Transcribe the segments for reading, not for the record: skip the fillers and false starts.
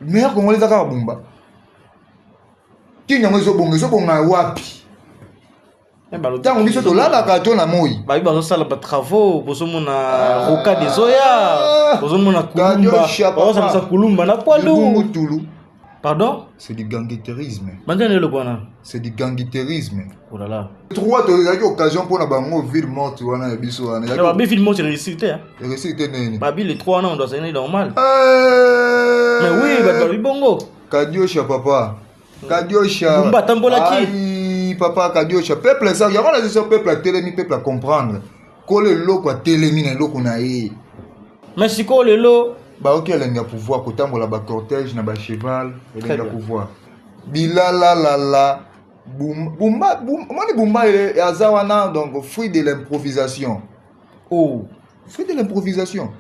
meilleur Congolais Zaka Bumba. Qui n'a pas de wapi. Tant on dit que là, la carton a moui. Bah, il va faire des travaux. Pour ce moment, na roca des oya. Pour ce moment, na kulumba. Oh, ça me kulumba na poilou. Pardon? C'est du gangueterisme. Maintenant, le quoi? C'est du gangueterisme. Oh là là. Trois, tu as eu l'occasion pour la ville morte. Tu vois, biso. La ville morte, c'est récité. Récité, né. Babi, les 3 ans, on doit s'aimer normal. Mais oui, bah, le bongo. Kadiosha, papa. Kadiosha. Bumba, tambolaki. Aïe, papa, Kadiosha. Peuple, ça, il y a pas la gestion peuple à télémi, peuple à comprendre. Colle l'eau, à télémi, l'eau qu'on a eu. Mais si quoi, le lot? Bah, ok, elle a un pouvoir. Quand on a un cortège, on a un cheval, elle a un pouvoir. Bilala, la, la. Bumba, Bumba est Azawana, donc fruit de l'improvisation. Oh. Fruit de l'improvisation.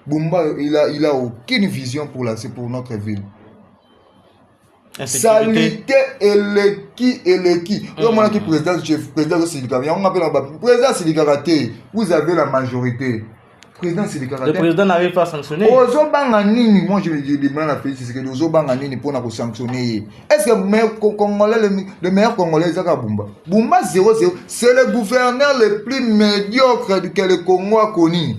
Bumba, il a aucune vision pour notre ville. Salité et le qui. On a qui président Sidika. On appelle président Sidika raté. Vous avez la majorité. Président Sidika raté. Le président n'arrive pas à sanctionner. Ozobanganini, moi je demande à Félix, c'est que Ozobanganini pour nous sanctionner. Est-ce que le meilleur Congolais c'est Bumba? Bumba 0-0, c'est le gouverneur le plus médiocre que le Congo a connu.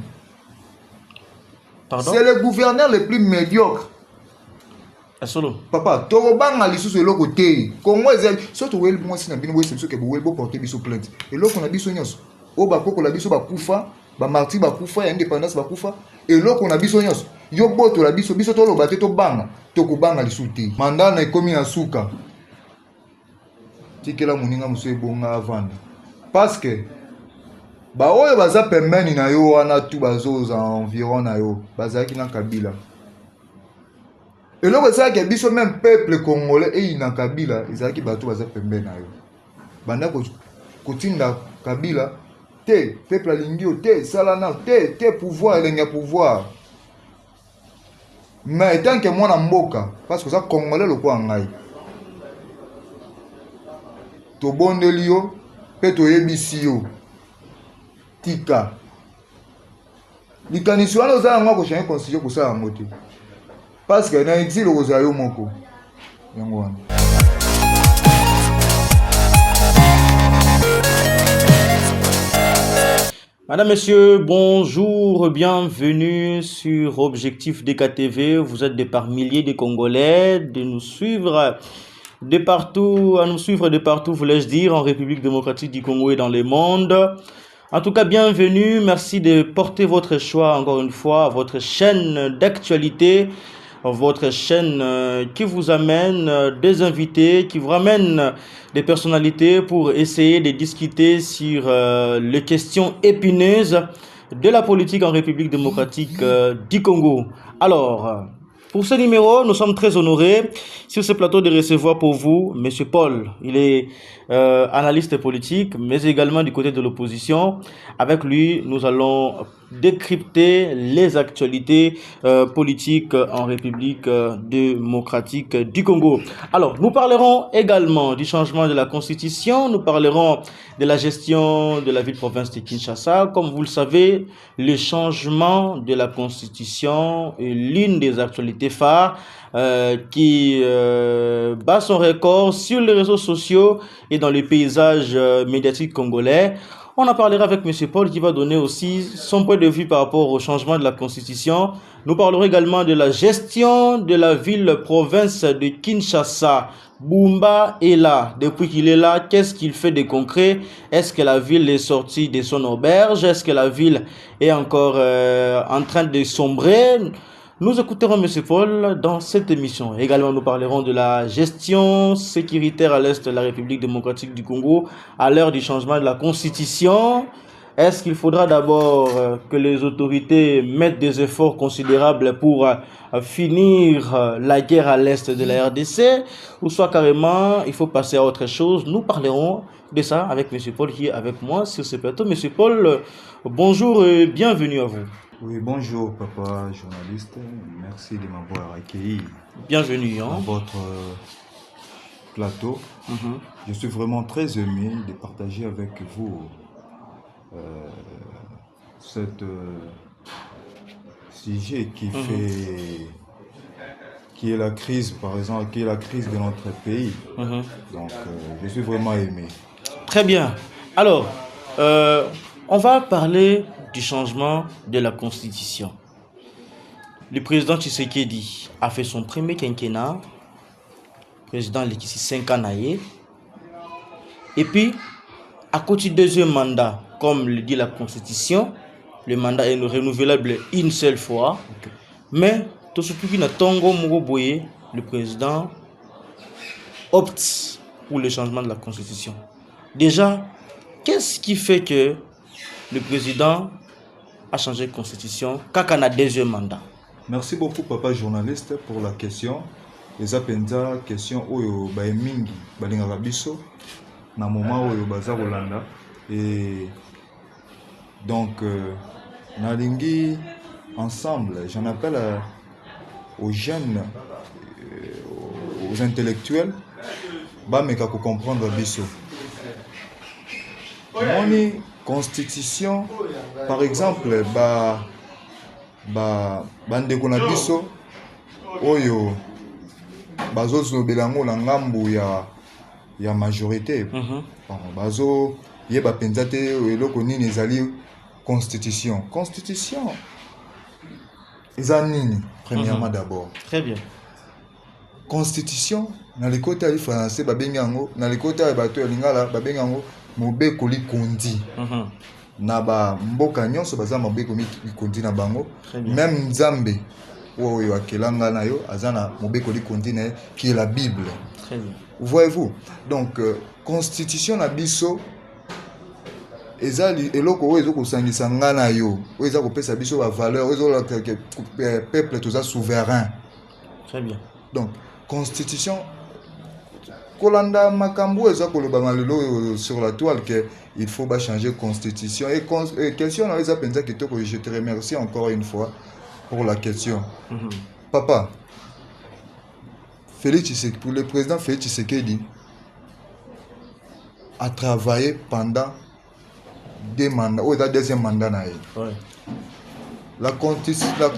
Pardon? C'est le gouverneur le plus médiocre. Solo. Papa, Torobanga lisusu eloko te. Congo ezali surtout wel moi si na bino we semso ke bo wel bo porter biso plainte. Eloko na biso nyonso. O ba koko la biso ba kufa, ba martyr ba kufa, ya indépendance ba kufa. Eloko na biso nyonso. Yo boto la biso to lo bate to banga, to ko banga lisusu te. Mandana ekomi na suka. Tikela muninga muso ebonga avanda. Parce que ba oyo baza pembeni na yo wana tu bazoza environ na yo, bazaki na Kabila. Et là, c'est que biso même peuple congolais et il na Kabila, ils ont qui bateau baza pembe na yo. Banda ko tinda Kabila, te peuple alingio, te salana, te pouvoir elenga pouvoir. Mais tant que moi na mboka, parce que ça congolais le quoi ngai. To bondeli yo, pe to yebisi yo. Tika. Likanisi wana ozala ngwa ko changer constitution ko sala ngote. Parce que na exil ozayo moko. Madame, Monsieur, bonjour, bienvenue sur Objectif DKTV. Vous êtes par milliers de Congolais de nous suivre de partout, voulais-je dire, en République démocratique du Congo et dans le monde. En tout cas, bienvenue. Merci de porter votre choix, encore une fois, à votre chaîne d'actualité, votre chaîne qui vous amène des invités, qui vous ramène des personnalités pour essayer de discuter sur les questions épineuses de la politique en République démocratique du Congo. Alors, pour ce numéro, nous sommes très honorés sur ce plateau de recevoir pour vous M. Paul. Il est analyste politique, mais également du côté de l'opposition. Avec lui, nous allons décrypter les actualités politiques en République démocratique du Congo. Alors, nous parlerons également du changement de la Constitution. Nous parlerons de la gestion de la ville-province de Kinshasa. Comme vous le savez, le changement de la Constitution est l'une des actualités phares qui bat son record sur les réseaux sociaux et dans les paysages médiatiques congolais. On en parlera avec M. Paul qui va donner aussi son point de vue par rapport au changement de la Constitution. Nous parlerons également de la gestion de la ville-province de Kinshasa. Bumba est là. Depuis qu'il est là, qu'est-ce qu'il fait de concret? Est-ce que la ville est sortie de son auberge? Est-ce que la ville est encore en train de sombrer? Nous écouterons M. Paul dans cette émission. Également, nous parlerons de la gestion sécuritaire à l'est de la République démocratique du Congo à l'heure du changement de la Constitution. Est-ce qu'il faudra d'abord que les autorités mettent des efforts considérables pour finir la guerre à l'est de la RDC, ou soit carrément il faut passer à autre chose? Nous parlerons de ça avec M. Paul qui est avec moi sur ce plateau. M. Paul, bonjour et bienvenue à vous. Oui, bonjour papa journaliste, merci de m'avoir accueilli. Bienvenue dans votre plateau. Je suis vraiment très aimé de partager avec vous ce sujet qui qui est la crise, par exemple, qui est la crise de notre pays. Donc, je suis vraiment aimé. Très bien. Alors, on va parler du changement de la Constitution. Le président Tshisekedi a fait son premier quinquennat. Le président Lekissi 5 ans. Et puis, à côté du deuxième mandat, comme le dit la Constitution, le mandat est renouvelable une seule fois. Mais, tout ce qui est Tongo Mugoboye, le président opte pour le changement de la Constitution. Déjà, qu'est-ce qui fait que le président a changé de constitution quand on a deuxième mandat? Merci beaucoup, papa journaliste, pour la question. Les appels question oyo mingi balingaka biso na moment oyo baza kolanda et donc nalingi ensemble, j'en appelle aux jeunes, aux intellectuels, bameka ko comprendre biso. Moni constitution, par exemple, bandeko na biso oyo bazo belango na ngambu ya majorité. Bazo yeba penza te eloko nini ezali constitution. Constitution eza nini premièrement d'abord. Très bien. Constitution na likota ya français babengango, na likota ya bato ya lingala babengango mobekoli kondi. Na ba mboka nyonso baza mobekoli kondi na bango. Même Nzambe oyo akelanga na yo azana mobekoli kondi na qui est la Bible. Très bien. Voyez-vous? Donc constitution na biso ezali eloko oyo ezokosangisa nga na yo oyo eza kopesa biso ba valeur oyo peuple toza souverain. Très bien. Donc constitution kolanda makambo eza koloba malelo sur la toile que il faut ba changer constitution et question na eza penza kitoko. Je te remercie encore une fois pour la question. Papa Félix Tshisekedi, pour le président Félix Tshisekedi a travaillé pendant 2 mandats, ou deuxième mandat.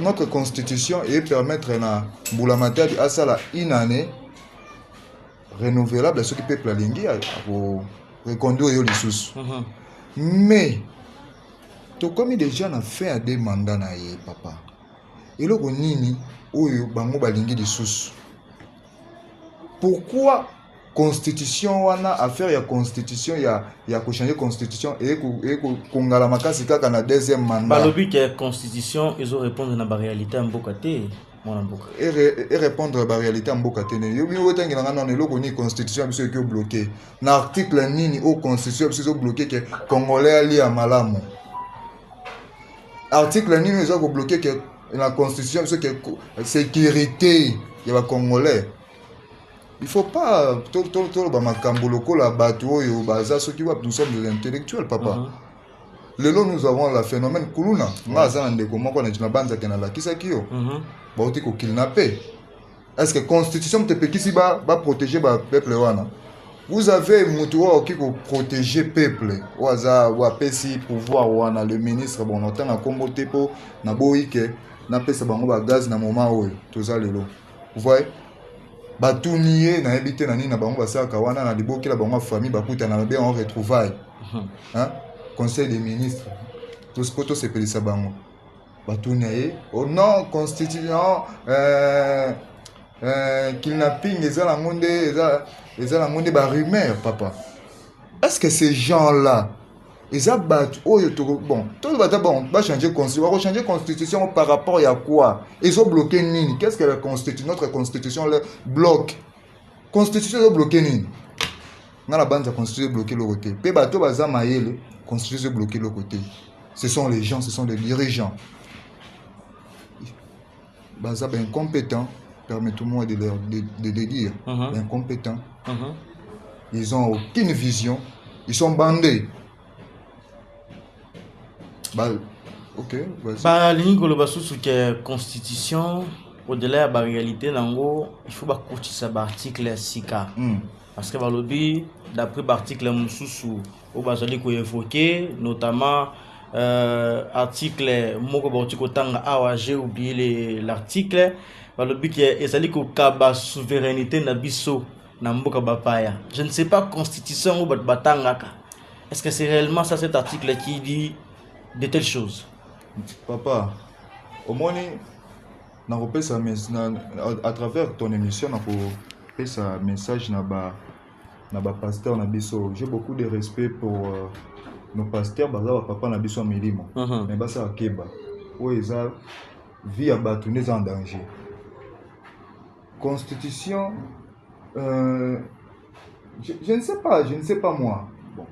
Notre constitution et permettre à Mboulamata à ça une année renouvelable à ce qui peut plalinguer pour reconduire les sous. Mais tout comme des gens ont fait à 2 mandats papa. Et là nini oyo bango balingi des sous. Pourquoi constitution wana affaire ya constitution ya ko changer constitution et kongala makasi kaka na deuxième mandat. Balobi que constitution ils ont répondre na ba réalité mboka te mona mboka. Et répondre à la réalité mboka te ne. Yo biyo tangi na na eloko ni constitution biso ki bloqué. Na article nini au constitution biso bloqué que congolais ali ya malamu. Article nini ils ont bloqué que la constitution biso que sécurité ya ba congolais. Il faut pas tout ba makambo lokola bato oyo baza soki wa nous sommes des intellectuels papa. Lelo nous avons le phénomène kuluna ngaza ndeko moko na tina banza ke na la kisakio. Ba oti ko kidnapper. Est-ce que constitution te pekisi ba protéger ba peuple wana? Vous avez mutuwa qui ko protéger peuple. Waza wa pesi pouvoir wana le ministre bon autant na kombo tepo na boike na pesa bango ba gaz na moment oyo toza lelo. Vous voyez? Batunier na habité na nini na bango basaka wana na liboki la bango famille bakuta na bien on retrouvaille. Hein? Conseil des ministres. Tout ce que c'est pelisa bango. Batunier au non constitution kidnapping ezala ngonde ba rumeur papa. Est-ce que ces gens-là ils abattent bon tout va bon va changer constitution va changer constitution par rapport à quoi ils ont bloqué nini qu'est-ce que la constitution notre constitution le bloque constitution ils ont bloqué nini dans la bande de constitution bloqué le côté pe bato baza mayele constitution bloqué le côté ce sont les gens ce sont les dirigeants baza ben incompétents permettez-moi de les dire incompétents ils ont aucune vision ils sont bandés. Ok, vas-y. L'ingolo basusu que constitution au-delà de la réalité nango il faut ba kotisa ba article sika parce que balobi d'après l'article mususu au bazali ko évoquer notamment article moko ba tiko tanga awa j'ai oublié l'article balobi ke ezali kokaba souveraineté na biso na mboka bapaya. Je ne sais pas constitution ou batangaka. Est-ce que c'est réellement ça cet article qui dit de telles choses? Papa, au moins, à travers ton émission, on a un message na pasteur na biso. J'ai beaucoup de respect pour nos pasteurs, papa na biso milimo. Mais basa akeba. Où eza vie à batouner en danger. Constitution, je ne sais pas moi. Bon.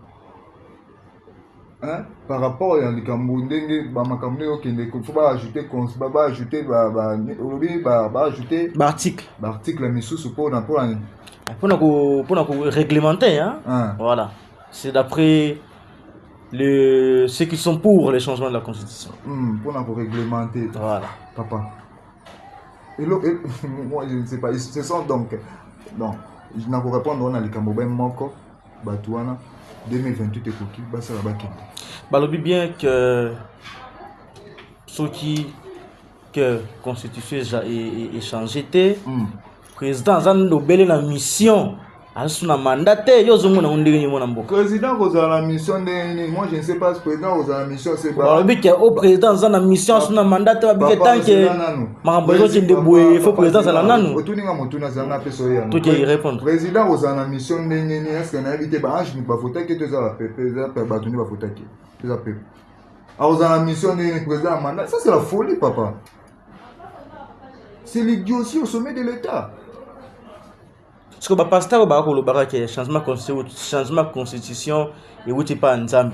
Hein? Par rapport à l'Ikambundé, il faut ajouter article pour réglementer, hein? Voilà. C'est d'après ceux qui sont pour les changements de la Constitution. Pour réglementer. Voilà. Papa. Et moi, je ne sais pas. Ce sont donc. Non. Je n'ai pas répondre à l'Ikambundé Moko, Batouana, 2028 et Koki, Bassa Labaki. Balobi bien que ceux qui que constitution est changé, président Zando Belé la mission. Asuna mandate yo zongo na ondenge ni mona mboka. Président oza la mission de moi je ne sais pas président oza la mission c'est pas. Balobi ke au président za na mission asuna mandate ba bike tanke. Makambo zo tinde boye faut président za la nanu. Otuninga motuna za na peso ya. To ke répondre. Président oza la mission de ni est-ce que na éviter ba ange ni ba fota ke to za la pepe za ba tuni ba fota ke. To za pepe. A oza la mission de président mandat, ça c'est la folie papa. C'est l'idiotie au sommet de l'état. Parce que le pasteur va dire que changement constitution et où tu pas ensemble.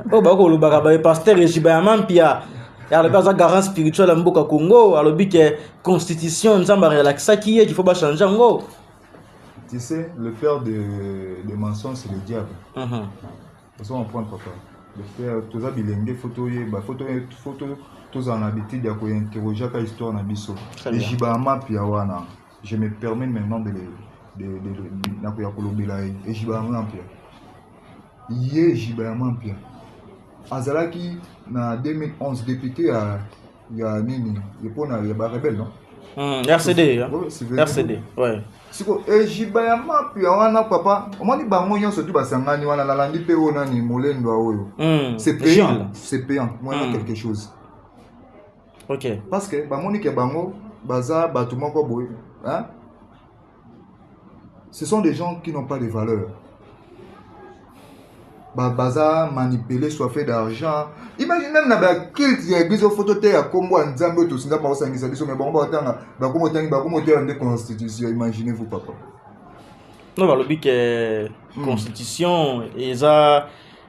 Oh bah le pasteur et Jibayamam pia. Il y a le garant spirituel en Boka Congo. Alors que constitution ensemble relaxa qui est qu'il faut pas changer en gros. Tu sais, le père de mensonges c'est le diable. Parce qu'on prend papa. Le père tous les bilingues photo tous en habitude à interroger la histoire na biso. Et Jibayamam pia wana. Je me permets maintenant de et Jibayamam pia. Yé Jibayamam pia. Azalaki na 2011 député il y a nini, il y a rebelle non? RCD hein. RCD. Ouais. Siko et Jibayamam pia wana papa, on dit bango nyonso tu basangani wana la landi pe ona ni molendo oyo. C'est payant, c'est payant. Moi quelque chose. OK. Parce que bamoni ke bango baza batumoko boy. Hein? Ce sont des gens qui n'ont pas de valeur. Baza manipulé, soit fait d'argent. Imagine même na kilt ya biso photo te ya kombo nzambe to singa ba sangisa biso mais bon ba tanga ba komo te en constitution, imaginez-vous papa. Non ba lobi que constitution eza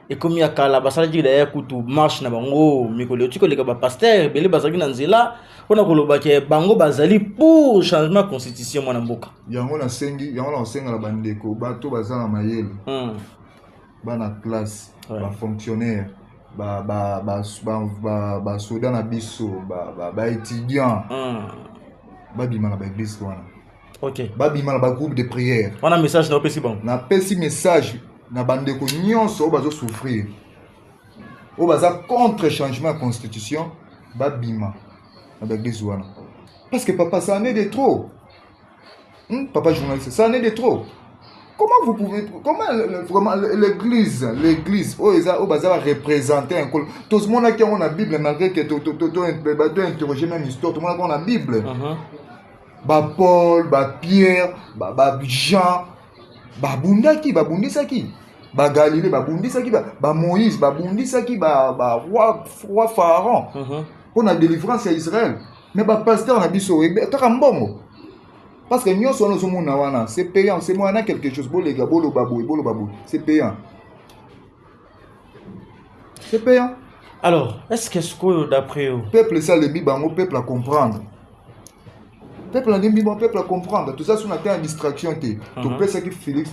et comme ya kala basala ji da kutu marche na bango mikolo tiko leka ba pasteur bele bazaki na nzela on a koloba ke bango bazali pour changement constitution mwana mboka. Yango na senga la bandeko bato bazana mayele. Bana classe, ba fonctionnaire, ba soda na biso, ba étudiant. Ba bima na ba église wana. OK. Ba bima na ba groupe de prière. On a message na pesi bon. Na pesi message na bandeko nyonso bazo souffrir. O baza contre changement de constitution, ba bima na ba église wana. Parce que papa ça en est de trop. Papa journaliste, ça en est de trop. Comment vous pouvez, vraiment l'église, oh baza va représenter un col. Tout le monde qui a la Bible malgré que tu interroger même histoire, tout le monde a la Bible. Ba Paul, ba Pierre, ba Jean, ba Bundisaki, ba Galilée, ba Bundisaki, ba Moïse, ba Bundisaki, ba roi Pharaon. Pour la délivrance à Israël. Mais ba pasteur na biso, mbongo. Parce que nous sommes wana, c'est payant, c'est moi quelque chose, c'est payant. C'est payant. Alors, est-ce que d'après vous, peuple ça le bibango peuple à comprendre. Peuple a dit peuple à comprendre. Tout ça c'est une distraction tout ça qui Félix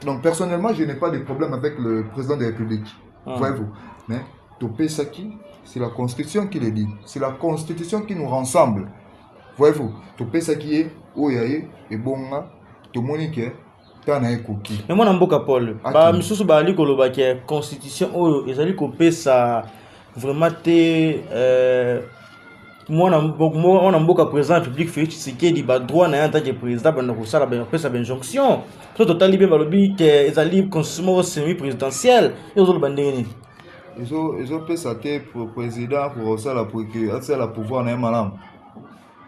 donc personnellement, je n'ai pas de problème avec le président de la République. Voyez-vous. Mais tout ça qui c'est la constitution qui le dit. C'est la constitution qui nous rassemble. Voyez-vous, tout ça qui est oyaye et bonga to monique tana ekoki. Mais moi na mboka Paul, ba misusu ba ali koloba ke constitution oyo ezali kopesa vraiment te moi on a beaucoup président public Félix Tshisekedi ba droit na en tant que président ba ko sala ba pesa ba injonction so total bien ba lobi que ezali constitution semi présidentielle et zo bandeni ils ont fait ça pour président pour ça la pour que ça la pouvoir na malam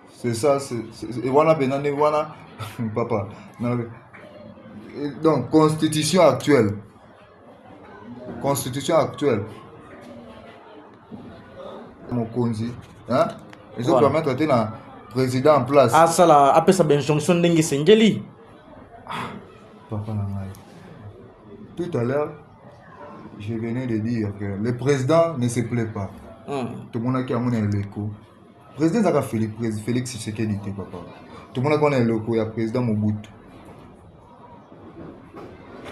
c'est ça c'est wana benane wana papa donc constitution actuelle Mokonzi hein ils ont permis de traiter un président en place ah ça la après ça injonction ndenge sengeli papa tout à l'heure je venais de dire que le président ne se plaît pas tout le monde a qui a mon écho président Zaka Félix Tshisekedi papa tout le monde a connaît l'écho il y a président Mobutu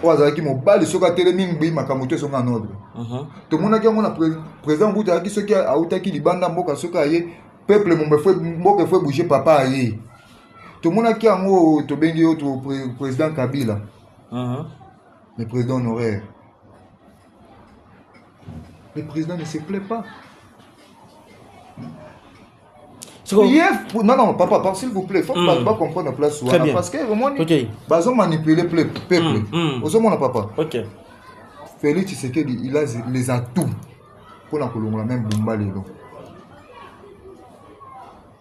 oazalaki mobali soki atelemi ngbi makambo te esonga en ordre tomonaki yango na président Mobutu azalaki soki autaki libanda mboka soki aye peuple mboka efo ebouge papa aye tomonaki yango tobengi yo président Kabila le président honoraire le président ne se plaît pas non, papa, s'il vous plaît, il faut pas comprendre la place. Parce que vraiment, ils ont manipulé le peuple. Vous avez papa. Félix Tshisekedi, il a les atouts pour la même Bumba Lelo.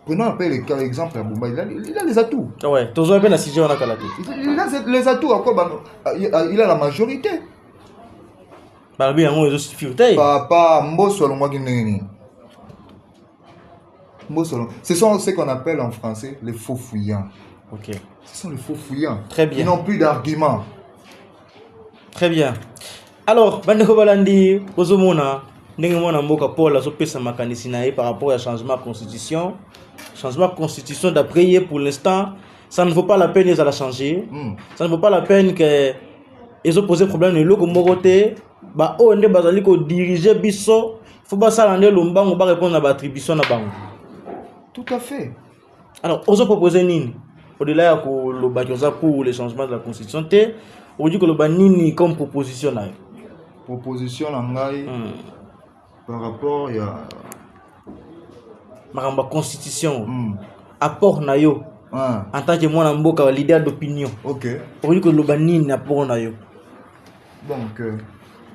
Prenons l'exemple de Bumba, il a les atouts. Ouais, tu as bien assisté à la il a les atouts, il a la majorité. Papa, Mbosso, le mois qui ce sont ce qu'on appelle en français les faux fuyants. Ok. Ce sont les faux fuyants. Très bien. Ils n'ont plus d'arguments. Très bien. Alors, Bandeko Balandi, Ozomona, Nengemona Mboka Paul, la Sopesa Makanisinae par rapport à changement de constitution. Changement de constitution, d'après pour l'instant, ça ne vaut pas la peine de la changer. Ça ne vaut pas la peine que ils ont posé problème de l'eau Moroté. Bah, on est basé pour diriger Bisso. Il faut pas s'allander l'omba, on va répondre à l'attribution à Bango. Tout à fait. Alors, on a proposé Nini. Au-delà pour le changement de la constitution, on dit que le Nini comme proposition. Proposition par rapport à la constitution. Apport Nayo. En tant que moi, un leader d'opinion. Ok. On dit que le Nini apport Nayo. Donc,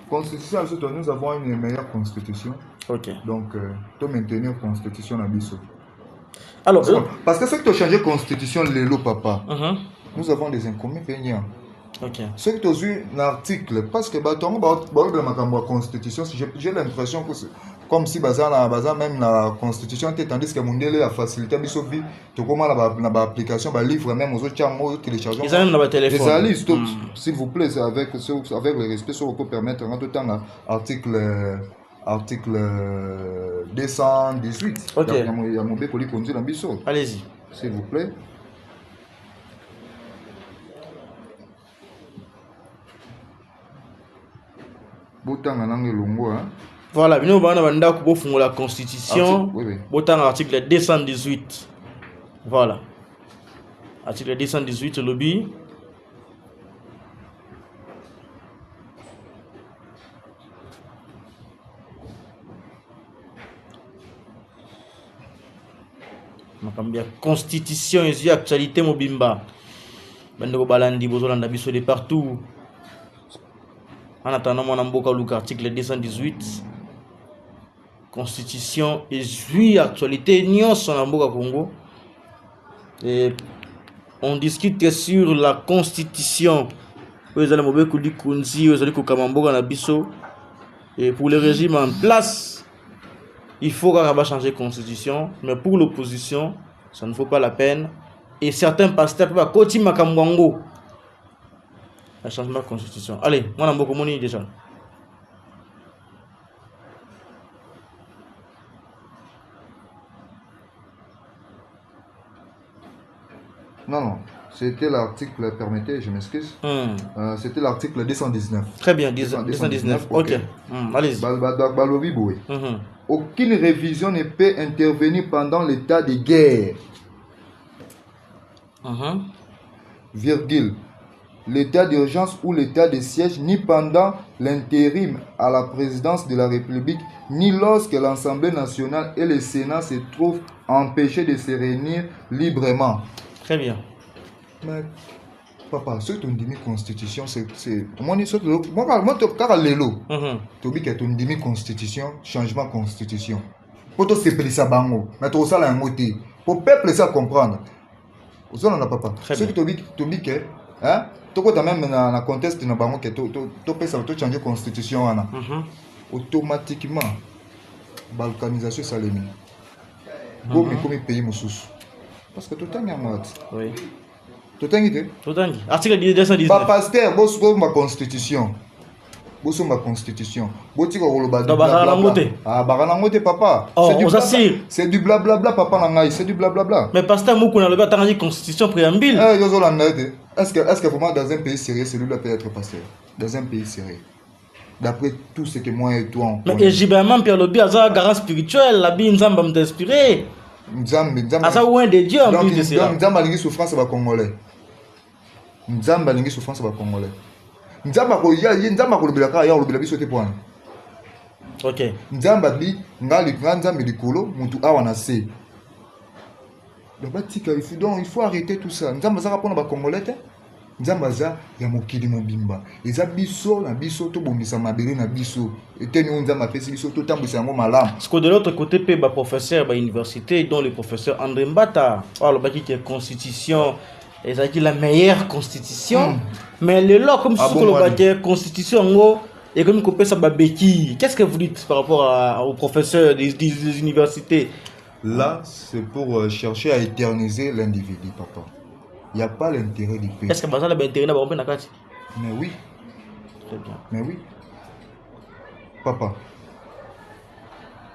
constitution, nous avons une meilleure constitution. Ok. Donc, tu maintenir la constitution à Bissau. Alors, parce que ce que tu as changé la constitution, Lélo, papa, nous avons des inconvénients. Ok. Ce que tu as vu l'article, parce que la constitution, j'ai l'impression que c'est comme si même la constitution était, tandis que Mundele a facilité la vie, tout comme l'application, le livre, même aux autres téléchargement. Ils ont même téléphone. S'il vous plaît, avec le respect, ça peut permettre en tout temps article 218. Ok. Il y a mon béco qui conduit l'ambition. Allez-y. S'il vous plaît. Voilà, nous avons la constitution. Autant article 218. Voilà. Article 218, lobby. La constitution et actualité mobimba. Bandeko balandi bozolanda biso de partout. En attendant mon amboka l'article 218. Constitution et actualité nyonso na mboka Congo. Et on discute sur la constitution. Vous allez mobe kuli kunzi, vous allez kokamamboka na biso. Et pour le régime en place, il faut changer la constitution, mais pour l'opposition, ça ne vaut pas la peine. Et certains pasteurs peuvent continuer à Kamwango. Le changement de constitution. Allez, moi, je beaucoup de déjà. Non, c'était l'article, permettez, je m'excuse. C'était l'article 219. Très bien, 219. Ok. Allez-y. Aucune révision ne peut intervenir pendant l'état de guerre. Virgule. l'état d'urgence ou l'état de siège, ni pendant l'intérim à la présidence de la République, ni lorsque l'Assemblée nationale et le Sénat se trouvent empêchés de se réunir librement. Très bien. Mais, papa, ce que tu dis, constitution, c'est... Moi, quand lelo, tu dis que tu dis constitution, changement constitution. Pour toi, c'est ça, bango. Mais tu as ça, la moitié. Pour le peuple, ça comprendre. Vous en avez papa. Ce que tu dis que... Hein? Tu as même dans le contexte de bango que tu peux changer la constitution. Automatiquement, balkanisation, ça l'est mis. Comme pays, moussous. Parce que tout le temps, il y a un oui. Tout le temps, tout le temps. Article 219. Pas pasteur, vous avez ma constitution. Vous avez ma constitution. Vous avez papa. C'est du blablabla, papa. C'est du blablabla. Mais pasteur, moi, on a le constitution préambule. Est-ce que vraiment dans un pays sérieux, celui-là peut être pasteur? Dans un pays sérieux. D'après tout ce que moi et toi on connaît. Mais égibalement, Pierre Lobi a un garant spirituel, la Bible Nzamba m'inspirer. Asa ouin de Dieu en plus de cela. Nzamba lingi souffrance ba congolais. Nzamba lingi souffrance ba congolais. Nzamba ko ya nzamba ko lobela ka ya lobela biso te point. OK. Nzamba bi ngali nzamba likolo mutu awa na se. Donc il faut arrêter tout ça. Nzamba za rapona ba congolais te. Nzamba za ya mokili mobimba. Eza biso na biso to bongisa mabele na biso. Eteni nzamba pesi biso to tambisa yango malamu. Parce que de l'autre côté pe ba professeur ba université dont le professeur André Mbata, alors ba qui est constitution et ça qui la meilleure constitution. Mais le là comme si le constitution ngo et comme coupé ça ba béquille. Qu'est-ce que vous dites par rapport aux professeurs des universités? Là, c'est pour chercher à éterniser l'individu, papa. Il n'y a pas l'intérêt du pays. Est-ce que Bazala a l'intérêt d'avoir un peu de... Mais oui. Très bien. Mais oui. Papa.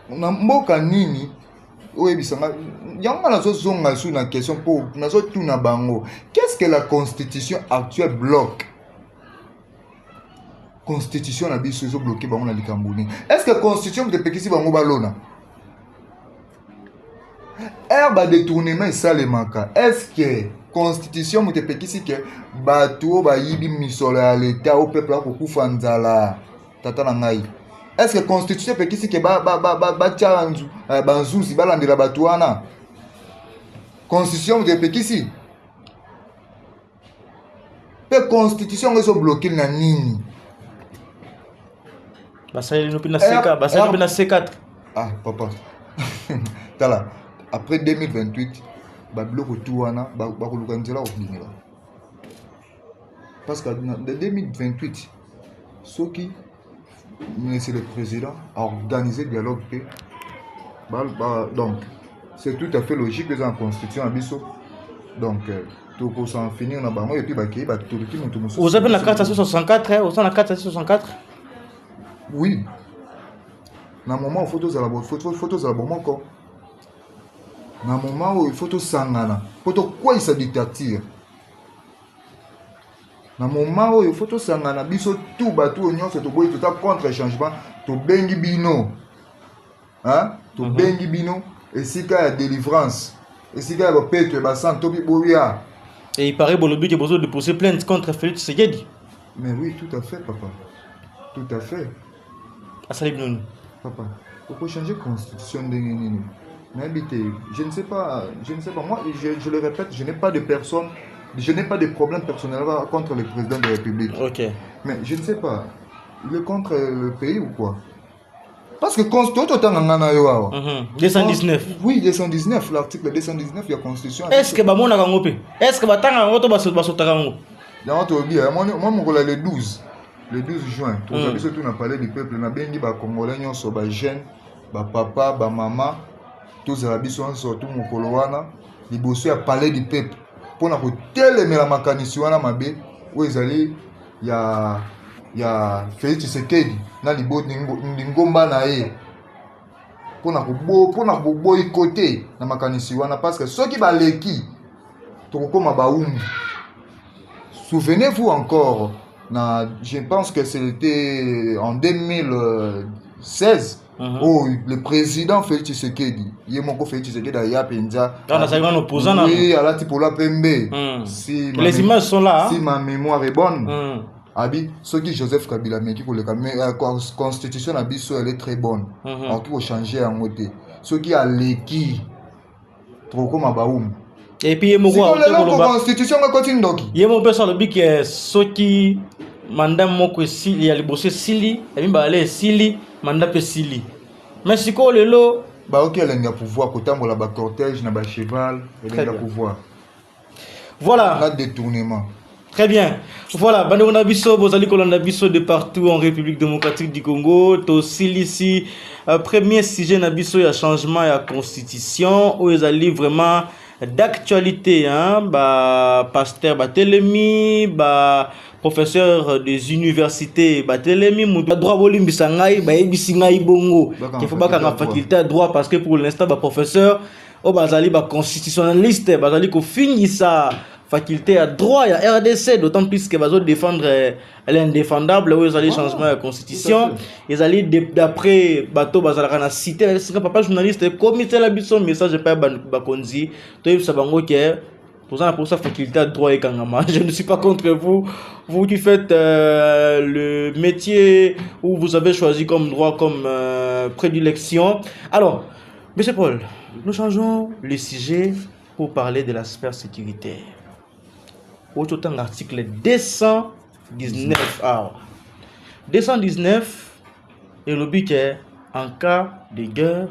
On a mboka nini. Oui, bisanga. Yanga nazo zonga sur la question pour nazo tuna bango. Qu'est-ce que la constitution actuelle bloque? Constitution na biso zo bloqué bango na likamboni. Est-ce que constitution de pekisi bango balona? Herbe détournement et ça les manque. Est-ce que constitution mute pekisi ke bato ba yibi misolo ya l'état au peuple ko kufanzala tata na ngai? Est-ce que constitution pekisi ke ba tchanzu banzuzi balandela bato wana? Constitution mute pekisi pe constitution ngeso bloquer na nini? Basali no pina C4, basali pina C4. Ah papa. Tala. Après 2028, Babiloko Touana, Bakolukanzela Obinela. Parce que en 2028, ceux qui, c'est le président, a organisé le dialogue paix. Donc, c'est tout à fait logique que dans la constitution à Bissau. Donc, tout pour s'en finir, on a et puis vous avez la carte à 64, hein? Vous avez la carte à 64? Oui. Dans le moment où photos à la bonne encore. Dans le moment où il faut tout sangana, pour quoi ça dictature. Dans le moment où il faut tout sangana, biso tout bateau union c'est tout boy tout contre le changement, tout bengi bino, hein, tout bengi bino, et si qu'il y a délivrance, et si qu'il y a pète, bassan, topi boria. Et il paraît Bolobi qui a besoin de poser plainte contre Félix Tshisekedi. Mais oui, tout à fait, papa, tout à fait. Assalib Nounou. Papa, pourquoi changer la constitution de Nini? Je ne sais pas, moi je le répète, je n'ai pas de personne, je n'ai pas de problème personnel contre le président de la République. Ok. Mais je ne sais pas, il est contre le pays ou quoi? Parce que constitution, 219. Oui, 219, l'article 219 de la constitution. Est-ce que Bamona Kangope? Est-ce que Batanga Ngoto Basotarango? Moi, le 12 juin, tout on a parlé du peuple, on a bien dit que les Congolais sont des jeunes, des papas, des mamans. Tous les habitants sont tous les Coloana, les bosseurs parler du peuple. Pour nous télé la mécanisme mabe où ils allaient, il y a Félix Tshisekedi, na libo ngomba na e. Pour nous boycotter la mécanisme parce que ceux qui baleki, tout comme baoum. Souvenez-vous encore, je pense que c'était en 2016. Oh, le président Félix Tshisekedi, il est mon Félix Tshisekedi à Yapenza. On a ça un opposant. Oui, à la Tipola Pembe. Si les images sont là. Si ma mémoire est bonne. Abi, ce qui Joseph Kabila mais qui pour le la constitution Abisso elle est très bonne. Alors qu'il faut changer en côté. Ce qui a l'équi trop comme Abaoum. Et puis il y a une constitution qui continue donc. Il y a mon personne le que ce qui mandat moko sili ya liboso sili et bien aller sili mandat pe sili. Mais si ko lelo ba OK elle a pouvoir kotambola ba cortège na ba cheval elle a pouvoir. Voilà. La détournement. Très bien. Voilà, Bandeko na biso bozali kolanda biso de partout en République démocratique du Congo. To ici premier sujet na biso ya changement ya constitution où ezali vraiment d'actualité hein, ba pasteur Batelemi, ba professeur des universités Batelemi, mutu droit bolimbisa ngai ba yebisi ngai bongo. Il faut pas qu'on faculté à droit parce que pour l'instant ba professeur o bazali ba constitutionnaliste bazali ko finisa faculté à droit et à RDC, d'autant plus que va défendre l'indéfendable où ils allaient changement de la constitution. Ils allaient d'après bateau bazalaka cité c'est papa journaliste comité la biso message pas bakonzi toi ça bango que pour ça faculté à droit et kangama. Je ne suis pas contre vous qui faites le métier où vous avez choisi comme droit comme prédilection. Alors monsieur Paul, nous changeons le sujet pour parler de l'aspect sécuritaire. Autant l'article 219 219 et le but est en cas de guerre,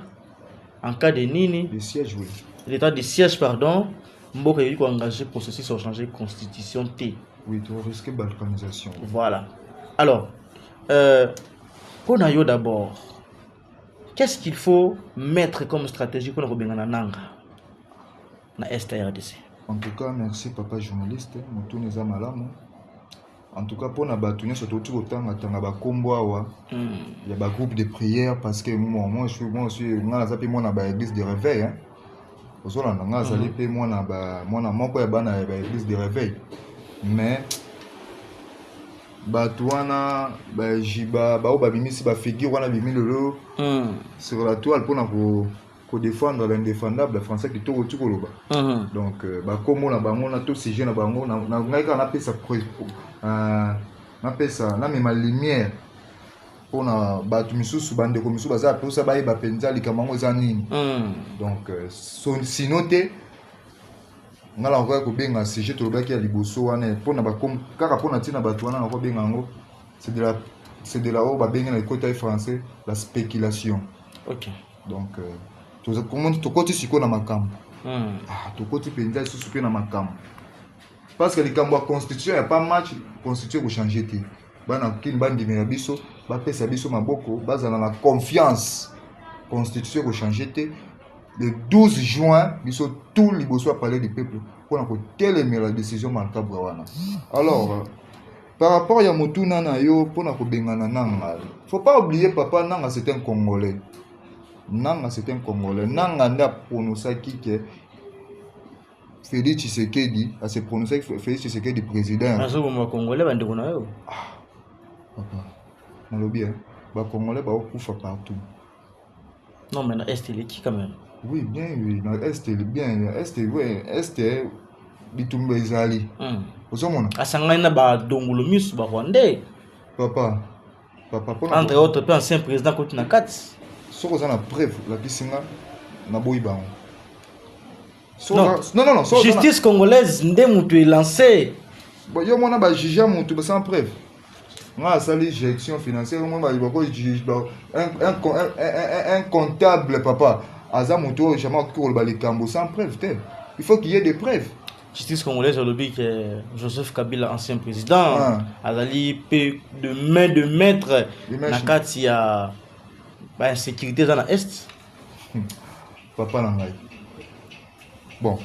en cas de nini, de siège, oui. L'état de siège, pardon, Mboka est engagé processus sur changer constitution T. Oui, tu risques balkanisation. Voilà. Alors, pour Nayo d'abord, qu'est-ce qu'il faut mettre comme stratégie pour le Nanga na STRDC? En tout cas, merci papa journaliste. Motuneza malamu. En tout cas, pour na batunya surtout tout autant atanga ba kombo awa. Il y a ba groupe de prière parce que moi je suis na zapi moi na ba église de réveil hein. Ozola nga zali pe moi na moko ya bana ba église de réveil. Mais batuana ba jiba ba o ba bimisi ba figure wana bimilolo sur la toile pour na ko défendre l'indéfendable le français qui tout koloba. Donc ba komo na bango na tout sujet na bango na ngai ka na pesa na pesa na mema lumière pour na batu misusu bande ko misusu baza pour ça ba yeba penza likamango za nini. Donc sinon te ngala ko ko benga sujet to ba ki ya liboso wana pour na ba kom kaka pour na tina batu wana ko benga ngo c'est de la haut ba benga na côté français la spéculation. OK. Donc comment tu côté siko na makambo tu côté penza sous pe na makambo parce que les cambo constitution y a pas match constitution pour changer té bana kin bandi me biso ba pesa biso maboko bazana la confiance constitution pour changer té le 12 juin biso tout liboso a parler du peuple pour ko télémer la décision malkabra wana. Alors par rapport à motuna na yo pour na ko bengana nanga faut pas oublier papa nanga c'est un Congolais. Nanga c'est un Congolais. Nanga n'a prononcé que Félix Tshisekedi a se prononcé Félix Tshisekedi président. Nazo bon Congolais bande ko na yo. Papa. Na lobi ba Congolais ba okufa partout. Non mais na est il qui quand même. Oui, bien oui, na est il bien, est oui, est bitumba ezali. Ozomona. Asanga na ba dongolo misu ba Rwandais. Papa. Entre autres, pe ancien président côté na 4. Soko za na preuve la bisinga na boyiba. Non. Justice congolaise nde mutu est lancé. Bon yo mona ba juger mutu ba sans preuve. Nga sali gestion financière mo ba ko juge un comptable papa. Aza mutu jamais ko ba likambo sans preuve te. Il faut qu'il y ait des preuves. Justice congolaise lobby que Joseph Kabila ancien président azali pe de main de maître na kati ya ba sécurité dans l'est. Papa nangai. Bon.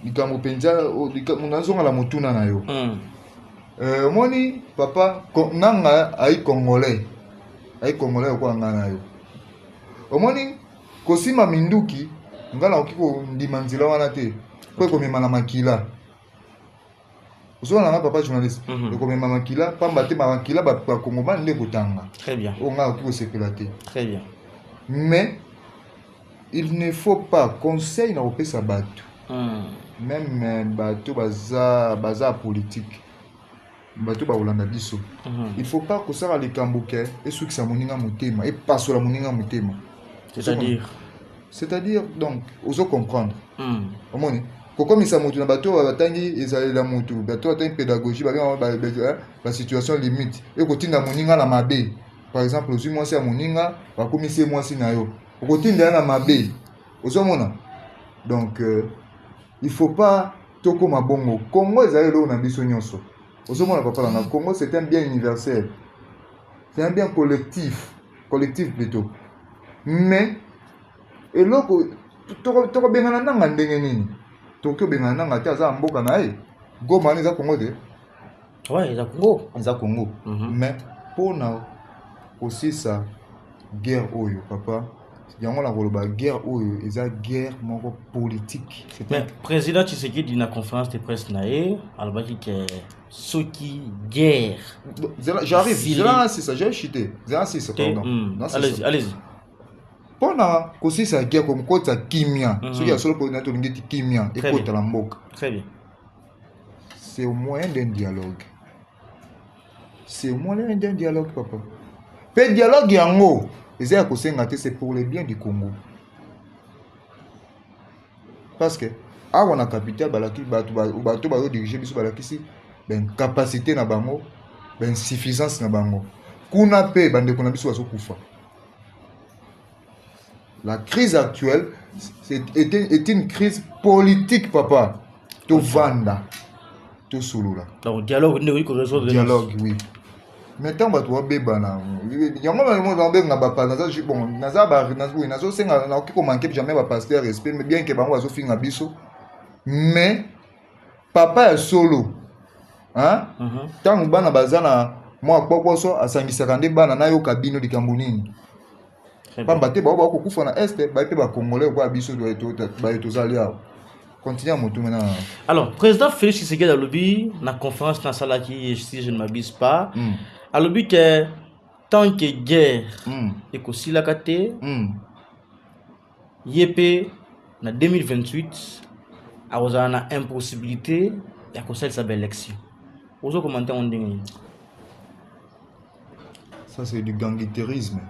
Likambo penza munazonga la mutuna na yo. Moni papa nanga ai congolais. Ai congolais ko ngana yo. Omoni kosima minduki ngala okiko ndimanzila wana te. Ko ko mema na makila. Uzona na papa journaliste. Ko mema makila pamba te makila ba Congo ba nde kotanga. Très bien. On a okiko sécurité. Très bien. Mais il ne faut pas conseil na opesa bato. Même bato baza politique. Bato ba olanda biso. Il faut pas que ça les kamboke et ceux qui sa moninga motema et pas sur la moninga motema. C'est-à-dire donc oso comprendre. Omoni comme ça moto na bato batangi ezali la moto bato atangi pédagogie ba situation limite et kotinda moninga na mabe. Par exemple aux moi c'est moninga ba komisi moi si na yo. Kotinda na mabe. Oso mona. Donc il faut pas toko mabongo. Congo ezali lo na biso nyonso. Osomona papa là, Congo c'est un bien universel. C'est un bien collectif plutôt. Mais et loko toko bengana nanga ndenge nini? Tokyo bengana nanga te aza mboka na ye. Goma ni za Congo de. Ouais, za Congo. Za Congo. Mais pour na aussi ça guerre oyo papa. Yango la koloba guerre oyo eza guerre moko politique. Mais président Tshisekedi dit na conférence de presse naé albaki que soki guerre. J'arrive, c'est ça, j'ai chuté. C'est ça, pardon. Allez-y. Pendant que c'est ça guerre comme côté kimia, ce qui a solo pour notre ngeti kimia et côté la mboka. Très bien. C'est au moyen d'un dialogue. C'est au moyen d'un dialogue papa. Pe dialogue yango c'est pour le bien du Congo. Parce que, à la capitale, bato diriger biso balakisi ben capacité na bango, ben suffisance na bango. Kuna pe bande kuna biso baso kufa. La crise actuelle est une crise politique papa. To vanda, to sulula. Donc dialogue ne oui qu'on résoudre. Dialogue oui. Maintenant bato wa bebana yango ba benga ba pa naza bon naza ba nazo senga na ko manquer jamais ba pasteur respect mais bien que bango bazo finga biso mais papa est solo hein tant bana bazana moi poposo asangisaka nde bana na yo kabino likambo nini pamba te ba ko kufa na est ba pe ba congolais kwa biso do to zali awo. Continue mon tour maintenant. Alors président Félix Tshisekedi a lobby na conférence na salaki si je ne m'abuse pas. Alors, que tant que guerre et que la kate, YP, en 2028, a une impossibilité de faire cette élection. Vous commenter on dit. Ça, c'est du ganguitérisme.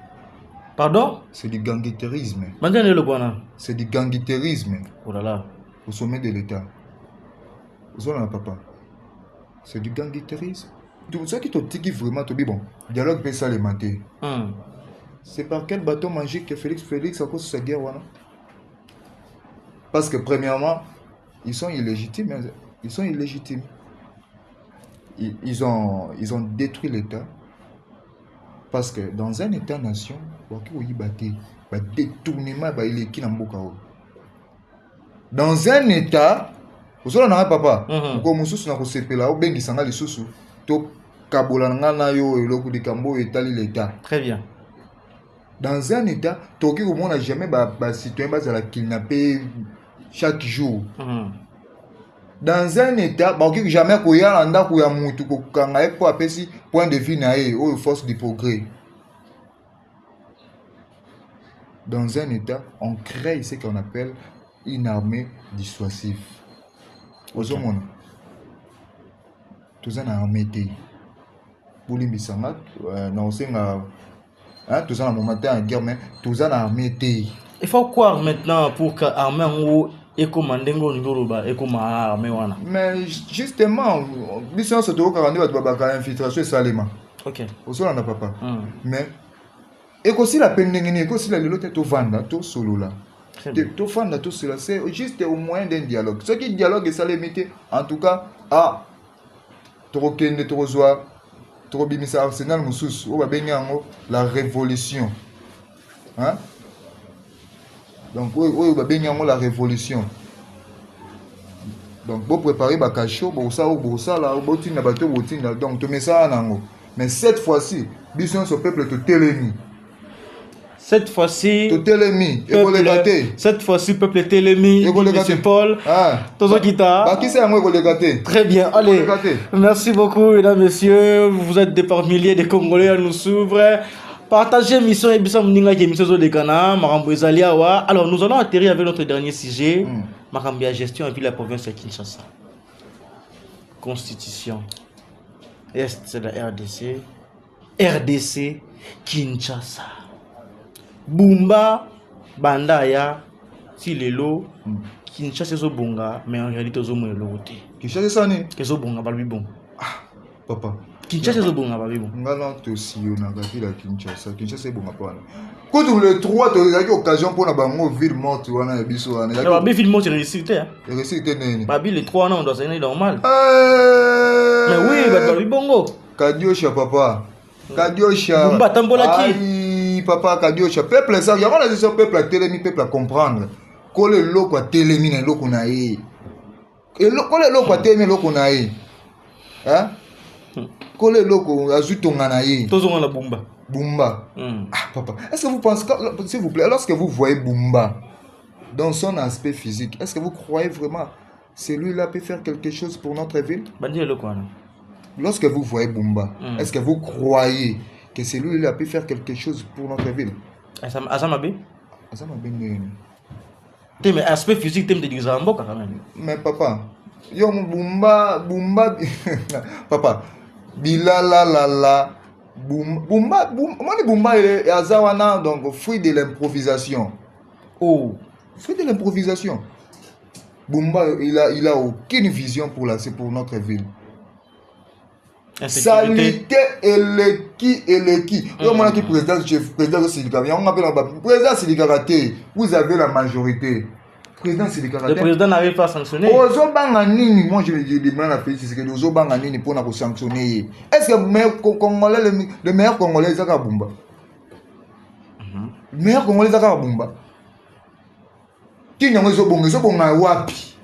Pardon? C'est du ganguitérisme. Maintenant, le quoi? C'est du ganguitérisme. Oh là là. Au sommet de l'État. Vous avez un papa. C'est du ganguitérisme. Tout ça qui te vraiment, tu dis bon, dialogue peut ça les mater. C'est par quel bâton magique que Félix a cause de cette guerre? Parce que premièrement, ils sont illégitimes. Ils sont illégitimes. Ils ont détruit l'État. Parce que dans un État-nation, détournement, dans un État, vous avez un papa, comme vous avez to kabola ngana yo eloko de kambo etali l'État. Très bien. Dans un État, toki au monde jamais ba citoyen ba la kidnapper chaque jour. Dans un État, ba ki jamais ko ya landa ko ya mutu ko kanga e po apesi point de vue na e o force du progrès. Dans un État, on crée ce qu'on appelle une armée dissuasive. Aux hommes. Tout ça na armée té. Pour les missangat, non c'est tout ça na moment en guerre mais tout ça na armée té. Il faut quoi maintenant pour que l'armée ou et commander ngoroba et comme armée wana. Mais justement, mission se doit garantir ba infiltration salema. OK. Au sol on a papa. Mais et aussi la peine ngini et aussi la lote to vanda to solo là. To vanda to cela c'est juste au moyen d'un dialogue. Ce qui dialogue ça limité en tout cas à Torokende Torozwa Torobimisa Arsenal Moussous ou Babenyango la révolution. Hein? Donc oui Babenyango la révolution. Donc pour préparer Bakacho, Bosa ou Bosa la botina bateau botina donc tu mets ça en ango. Mais cette fois-ci, biso ce peuple te télémi. Cette fois-ci, cette fois-ci, peuple télémi, M. Paul, Très bien, allez. Merci beaucoup, mesdames, messieurs. Vous êtes des par milliers de Congolais à nous suivre. Partagez mission et bisa mninga qui mission zo de Ghana, Marambo Ezaliawa. Alors nous allons atterrir avec notre dernier sujet, Marambia gestion et puis la province de Kinshasa. Constitution. Est c'est la RDC. RDC Kinshasa. Bumba Bandaya Silelo Kinshasa zo bonga mais en réalité zo mo elote. Kinshasa sani. Kezo bonga balbi bon. Ah, papa. Kinshasa zo bonga balbi bon. Ngala to siyo na la Kinshasa. Kinshasa bonga pana. Quand le 3 tu as eu occasion pour na bango ville morte wana biso wana. La babi ville morte réussite hein. Réussite nene. Babi les 3 ans on doit c'est normal. Mais oui, balbi bongo. Kadiosha papa. Kadiosha. Bumba tambola ki. Aïe papa Kadiosha. Peuple ça, il y a la gestion peuple à télémi peuple à comprendre. Kole loko à télémi na loko na e. Et kole loko à télémi loko na e. Hein? Kole loko azutonga na e. Tozonga la Bumba. Bumba. Ah papa, est-ce que vous pensez, s'il vous plaît, lorsque vous voyez Bumba dans son aspect physique, est-ce que vous croyez vraiment celui-là peut faire quelque chose pour notre ville? Lorsque vous voyez Bumba, est-ce que vous croyez que celui-là peut faire quelque chose pour notre ville? Azamabe? Azamabe. Mais aspect physique, tu me dis quand même. Mais papa, yo Bumba, papa, Bilala. Bumba, est Azawana, donc fruit de l'improvisation. Oh, fruit de l'improvisation. Bumba, il a aucune vision pour notre ville. Salité et le qui. On a qui président Sédicaraté. On appelle président Sédicaraté. Vous avez la majorité. Le président n'arrive pas à sanctionner. Moi, je demande à Félix Tshisekedi pour sanctionner. Est-ce que le meilleur Congolais, le meilleur Congolais, c'est Bumba? Le meilleur Congolais, c'est Bumba. Qui n'a pas de wapi?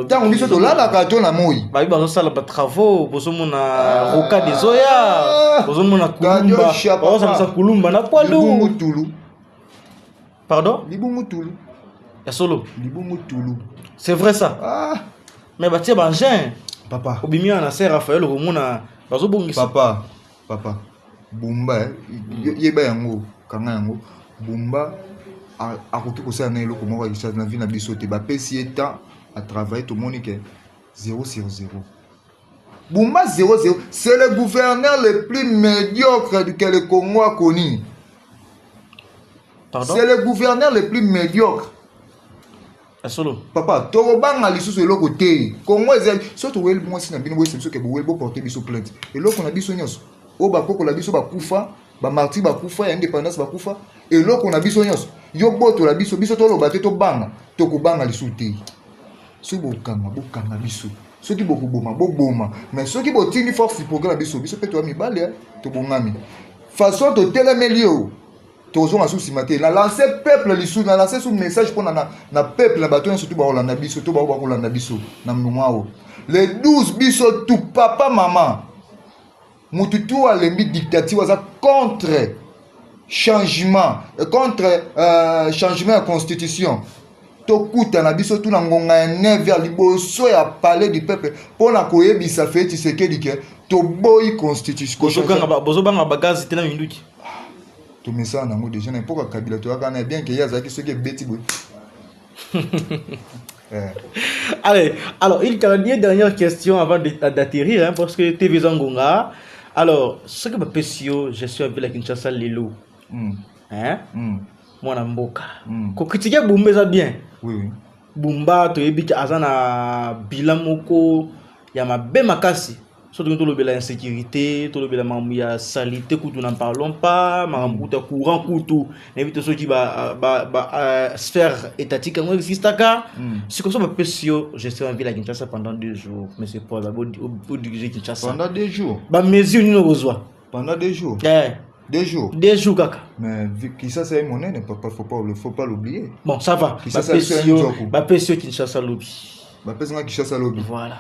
Tant on dit que là, la carton a mouillé. Bah, il va faire des travaux. Pour ce moment, Roca des Zoya. Pour ce moment, Kulumba. Oh, ça me Kulumba. Na quoi l'eau? Pardon? Libumutoulou. Solo. Libumutoulou. C'est vrai ça. Ah. Mais bah tiens Bangin. Papa. Obimi a nassé Raphaël Romuna. Bazo bongi. Papa. Bumba. Yeba yango. Kanga yango. Bumba. A côté que ça n'a pas comment il s'est na biso te ba pesi état à travailler tout le monde que 0 sur 0. Bumba 0-0, c'est le gouverneur le plus médiocre que le Congo a connu. Pardon? C'est le gouverneur le plus médiocre. Solo. Papa, Torobanga li sur le côté. Congo est surtout wel moi si na bino c'est que vous bo porter biso plainte. Et là qu'on a biso nyos. O ba koko la biso ba kufa, ba martyr ba kufa et indépendance ba kufa. Et là qu'on a biso nyos. Yo boto la biso to lo baté to banga. To ko banga li souté. So bo kanga biso. Ceux qui beaucoup boma, mais ceux qui ont une force programme biso peut toi mi balé to bongami. Façon to télémélio. Tozo asusi maté la lancer peuple lisou na lancer sous message pour na peuple na bato surtout ba olanda biso to ba olanda biso na mnumao. Les 12 biso tout papa maman. Mututu a lembi dictature za contre changement changement de constitution. Tokuta na biso tout na ngonga 9 vers liboso ya palais du peuple pour na koyebisa fait Tshisekedi ke to boy constitution. Bozo banga bagazi tena minduki. Tout mais ça nango déjà n'importe quel Kabila to akana bien que yaza qui ce qui beti boy. Allez, alors une dernière question avant d'atterrir hein, parce que TV Zangonga. Alors, ce que Pessio, je suis avec la Kinshasa Lelo. Hein? Moi na mboka. Ko critiquer Bumba ça bien. Oui. Bumba to yebi azana bilamoko ya mabe makasi. Surtout tout le bel insécurité, tout le bel mamou ya salité que nous n'en parlons pas, mamou ta courant couteau, n'évite ceux qui sphère étatique en existe à c'est comme ça Pessio, je suis en ville à Kinshasa pendant 2 jours, mais c'est pour la bonne diriger Kinshasa. Pendant 2 jours. Bah mesure nous besoin. Pendant 2 jours. 2 jours. 2 jours kaka. Mais Kinshasa c'est monnaie, faut pas l'oublier. Bon, ça va. Bah Pessio Kinshasa lobby. Bah Pessio Kinshasa lobby. Voilà.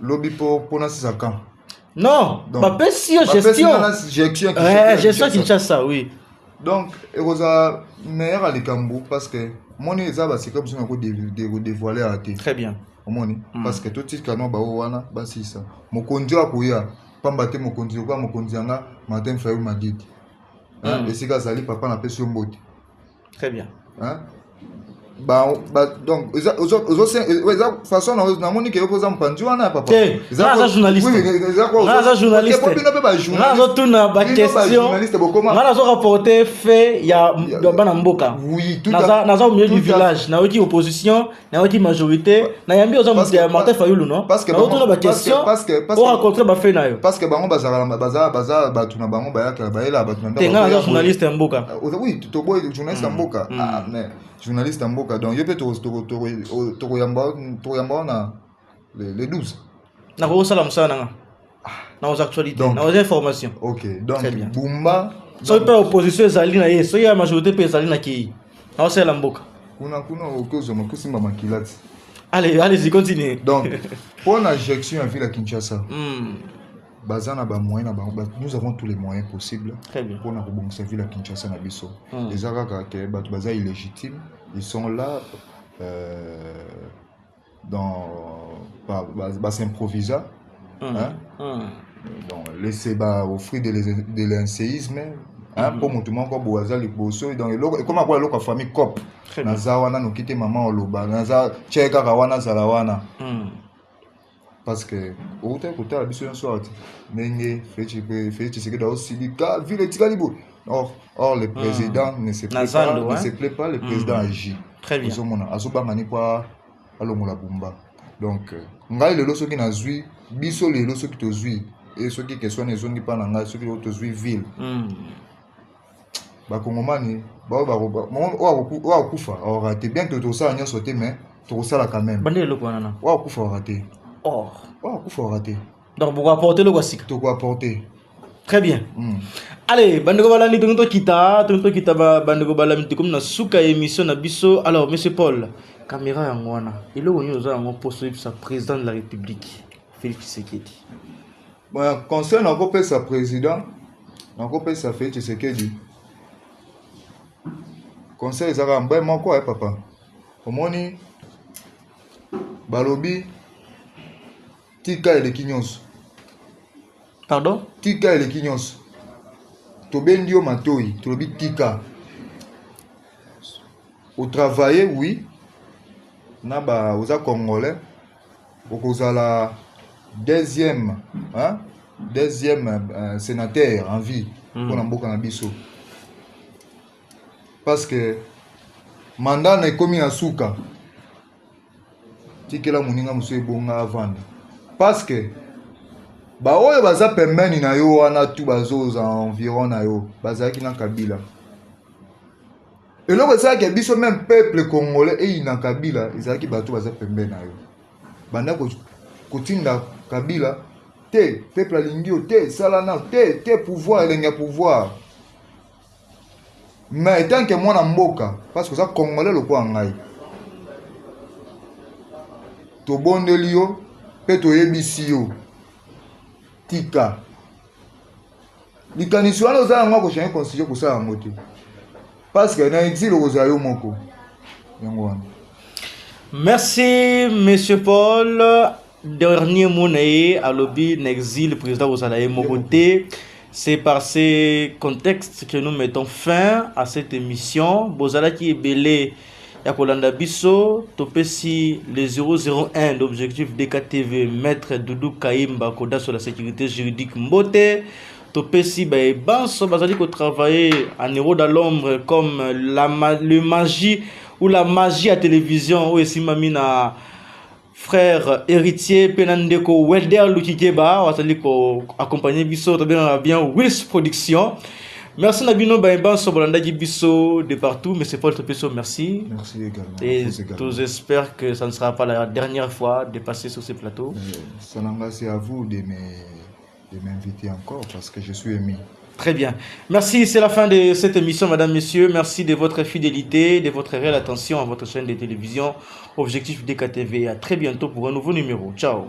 Lobby pour Nassi Sakan. Non, bah Pessio gestion. Gestion Kinshasa, oui. Donc, Rosa meilleur à l'Ekambo parce que mon ezaba c'est comme si on a dévoilé à thé. Très bien. Parce que tout de suite canon ba wana ba sisa. Mokonzi akoya pambate mokonzi kwa mokonzi anga matin frère Madidi. hein, et c'est que ça papa n'a pas sur mot. Très bien. Hein? Donc, façon, na moni ke opposant pandu wana papa. Ça journaliste. Oui, ça journaliste. Tuna ba question. Ngana zo rapporter fait ya bana mboka. Oui, tout à au milieu du village, na wiki opposition, na wiki majorité, na yambi oza Martin Fayulu non. Parce que tuna ba question. On rencontrer ba fait na yo. Parce que bango bazala baza batuna bango bayaka bayela batuna. Ngana journaliste mboka. Oui, to boy journaliste mboka. Ah mais journaliste mboka. Donc yo peut to yamba na les 12. Na ko sala musana nga. Na aux actualités, na aux informations. OK. Donc Bumba so pe opposition ezali na ye, so ya majorité pe ezali na ki. Na osala mboka. Kuna okozo makusimba makilati. Allez, continue. Donc pour l'injection à ville à Kinshasa. Bazana ba moyens nous avons tous les moyens possibles pour na rebondir ville à Kinshasa na biso. Les araka ke batu baza illégitimes, ils sont là dans s'improviser. Donc laisser au fruit de l'inséisme pour monter encore boaza les bosso donc comment quoi la famille cop nazawana no kite maman oloba naza cheka kawana zalawana parce que au côté côté la biso sorte nenge fait c'est que dans silica ville tikalibo or le président ne se plaît pas le président agit très bien azoba mani kwa alongola Bumba donc ngai lelo soki nazwi biso lelo soki tozwi et ceux qui question les zones pas nanga ceux qui tozwi ville ba kongomani ba kufa aura été bien que tout ça a sauté mais tout ça là quand même bandelo kwa nana wa kufa aura été kufa aura été donc pour apporter le wasik to quoi apporter très bien allez bandeko balandi tonto kita bandeko balamiti comme na suka émission na biso. Alors monsieur Paul caméra yango wana ilo woni oza yango poste sa président de la République Félix Tshisekedi. Bon concerne encore pe sa président encore pe sa Félix Tshisekedi conseil ezaka mbai moko papa omoni balobi tika eleki nyonso. Pardon? Tika eleki nyonso tobendi yo matoi tolobi tika au travailler oui na ba oza congolais okozala deuxième sénateur en vie pour mboka na biso parce que mandat na ekomi na suka tikela moninga mosu ebonga avanda parce que ba oyo baza pembeni na yo wana tu bazoza environ na yo bazalaki na Kabila eloko esalaki biso même peuple congolais eyi na Kabila ezalaki bato baza pembeni na yo banda kotinda Kabila te peuple alingi yo te sala na te pouvoir elenga pouvoir mais tant que mwana mboka parce que ça congolais lokola ngai tobondeli yo pe toyebisi yo tika likanisi wana oza yango akochange constitution kosala yango te parce que na exil okozala yo moko yango wana. Merci monsieur Paul. Dernier mot à lobby n'exil président ozala ye moko te. C'est par ces contextes que nous mettons fin à cette émission. Bozala qui est belé Yakolanda Bisso, Topesi le 001 d'objectif DKTV, Maître Doudou Kaimba, Koda sur la sécurité juridique Mbote. Topesi Banso, Bazali qui travaille en héros dans l'ombre comme le magie ou la magie à télévision, ou ici Mamina. Frère héritier Penandeko Welder Lukikeba, Wasali ko accompagner Bisso, bien Wills Production. Merci Nabino Baïban Sobolanda Bisso de partout, mais c'est Paul Topesso, merci. Merci également. Et tous espèrent que ça ne sera pas la dernière fois de passer sur ces plateaux. Salanga, c'est à vous de m'inviter encore parce que je suis aimé. Très bien. Merci, c'est la fin de cette émission, mesdames, messieurs. Merci de votre fidélité, de votre réelle attention à votre chaîne de télévision Objectif DKTV. À très bientôt pour un nouveau numéro. Ciao.